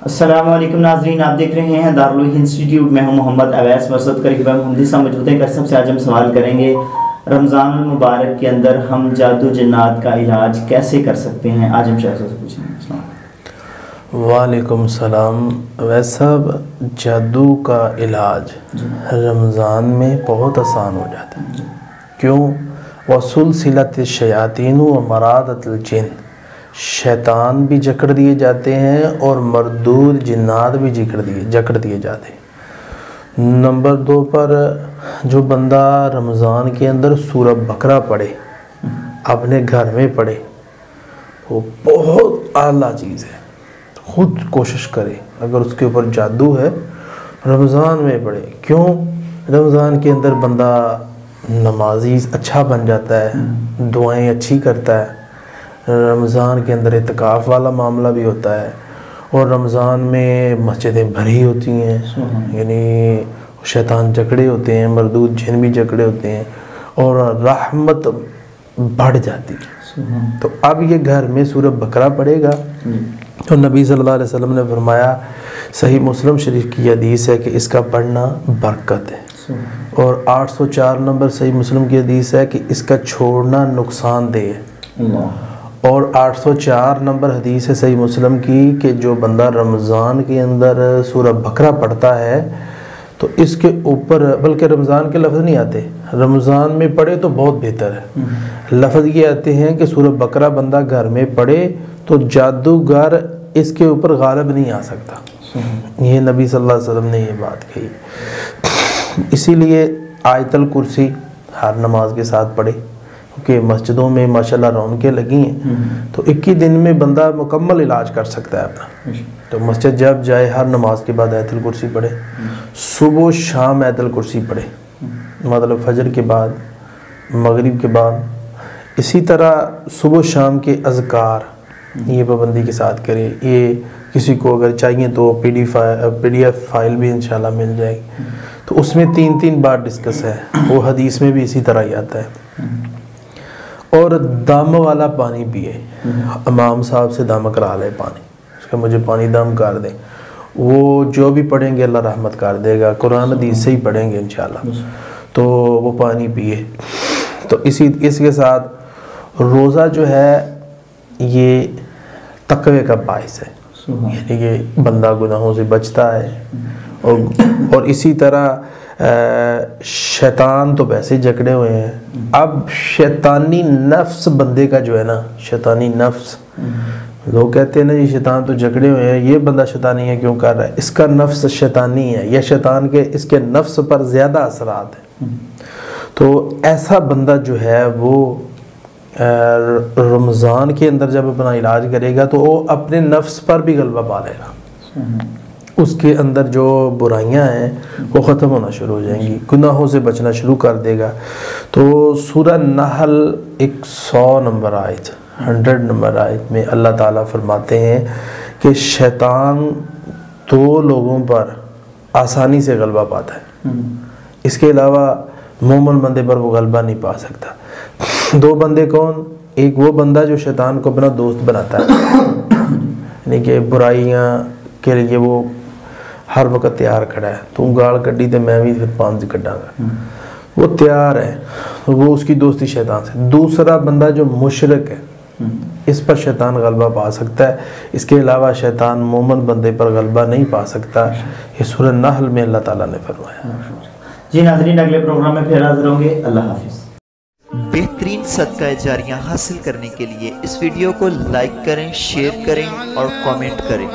السلام علیکم ناظرین، آپ دیکھ رہے ہیں دارالعلوم انسٹیٹیوٹ میں ہوں محمد اویس ورصد کریم محمدی صاحب موجود ہیں۔ قسم سے آج ہم سوال کریں گے رمضان المبارک کے اندر ہم جادو جنات کا علاج کیسے کر سکتے ہیں۔ آج ہم شیخ سے پوچھیں گے۔ السلام علیکم۔ وعلیکم السلام۔ اویس صاحب، جادو کا علاج رمضان میں بہت آسان ہو جاتا ہے۔ کیوں؟ وَسُلْسِلَةِ الشَّيَاطِينُ وَمَرَادَةِ الْجِنِّ، شیطان بھی جکڑ دیے جاتے ہیں اور مردود جنات بھی جکڑ دیے جاتے ہیں۔ نمبر 2 پر جو بندہ رمضان کے اندر سورہ بقرہ پڑھے، اپنے گھر میں پڑھے، وہ بہت اعلیٰ چیز ہے۔ خود کوشش کرے، اگر اس کے اوپر جادو ہے رمضان میں پڑھے۔ کیوں؟ رمضان کے اندر بندہ نمازی اچھا بن جاتا ہے، دعائیں اچھی کرتا ہے۔ رمضان کے اندر اعتکاف والا معاملہ بھی ہوتا ہے، اور رمضان میں مسجدیں بھری ہوتی ہیں، یعنی شیطان جکڑے ہوتے ہیں، مردود جن بھی جکڑے ہوتے ہیں، اور رحمت بڑھ جاتی ہے۔ تو اب یہ گھر میں سورہ بقرہ پڑھے گا تو نبی صلی اللہ علیہ وسلم نے فرمایا، صحیح مسلم شریف کی حدیث ہے کہ اس کا پڑھنا برکت ہے، اور 804 نمبر صحیح مسلم کی حدیث ہے کہ اس کا چھوڑنا نقصان دہ ہے، اور 804 نمبر حدیث ہے صحیح مسلم کی کہ جو بندہ رمضان کے اندر سورہ بقرہ پڑھتا ہے تو اس کے اوپر، بلکہ رمضان کے لفظ نہیں آتے، رمضان میں پڑھے تو بہت بہتر ہے، لفظ یہ آتے ہیں کہ سورہ بقرہ بندہ گھر میں پڑھے تو جادوگر اس کے اوپر غالب نہیں آ سکتا۔ یہ نبی صلی اللہ علیہ وسلم نے یہ بات کہی۔ اسی لیے آیت الکرسی ہر نماز کے ساتھ پڑھے، کیونکہ مسجدوں میں ماشاءاللہ رونقیں لگی ہیں، تو 21 دن میں بندہ مکمل علاج کر سکتا ہے اپنا۔ تو مسجد جب جائے ہر نماز کے بعد آیت الکرسی پڑھے، صبح و شام آیت الکرسی پڑھے، مطلب فجر کے بعد، مغرب کے بعد، اسی طرح صبح و شام کے اذکار یہ پابندی کے ساتھ کرے۔ یہ کسی کو اگر چاہیے تو پی ڈی ایف فائل بھی انشاءاللہ مل جائے گی، تو اس میں 3 بار ڈسکس ہے، وہ حدیث میں بھی اسی طرح ہی آتا ہے۔ اور دم والا پانی پیے، امام صاحب سے دم کرا لے پانی، اس کا مجھے پانی دم کر دیں، وہ جو بھی پڑھیں گے اللہ رحمت کر دے گا، قرآن حدیث سے ہی پڑھیں گے انشاءاللہ، تو وہ پانی پیے۔ تو اس کے ساتھ روزہ جو ہے یہ تقوی کا باعث ہے، یعنی کہ بندہ گناہوں سے بچتا ہے، اور اسی طرح شیطان تو ویسے جکڑے ہوئے ہیں، اب شیطانی نفس بندے کا جو ہے نا، شیطانی نفس، لوگ کہتے ہیں نا یہ شیطان تو جکڑے ہوئے ہیں، یہ بندہ شیطانی ہے کیوں کر رہا ہے؟ اس کا نفس شیطانی ہے، یا شیطان کے اس کے نفس پر زیادہ اثرات ہیں۔ تو ایسا بندہ جو ہے وہ رمضان کے اندر جب اپنا علاج کرے گا تو وہ اپنے نفس پر بھی غلبہ پا لے گا، اس کے اندر جو برائیاں ہیں وہ ختم ہونا شروع ہو جائیں گی، گناہوں سے بچنا شروع کر دے گا۔ تو سورہ نحل 100 نمبر آیت، 100 نمبر آیت میں اللہ تعالیٰ فرماتے ہیں کہ شیطان 2 لوگوں پر آسانی سے غلبہ پاتا ہے، اس کے علاوہ مومن بندے پر وہ غلبہ نہیں پا سکتا۔ 2 بندے کون؟ ایک وہ بندہ جو شیطان کو اپنا دوست بناتا ہے، یعنی کہ برائیاں کے لیے وہ ہر وقت تیار کھڑا ہے، تو گال کڈی تو میں بھی پھر 5 کڈاں گا، وہ تیار ہے، وہ اس کی دوستی شیطان سے۔ دوسرا بندہ جو مشرک ہے، اس پر شیطان غلبہ پا سکتا ہے، اس کے علاوہ شیطان مومن بندے پر غلبہ نہیں پا سکتا۔ یہ سورہ نحل میں اللہ تعالیٰ نے فرمایا۔ جی ناظرین، اگلے پروگرام میں پھر حاضر ہوں گے۔ اللہ حافظ۔ بہترین صدقہ جاریہ حاصل کرنے کے لیے اس ویڈیو کو لائک کریں، شیئر کریں اور کامنٹ کریں۔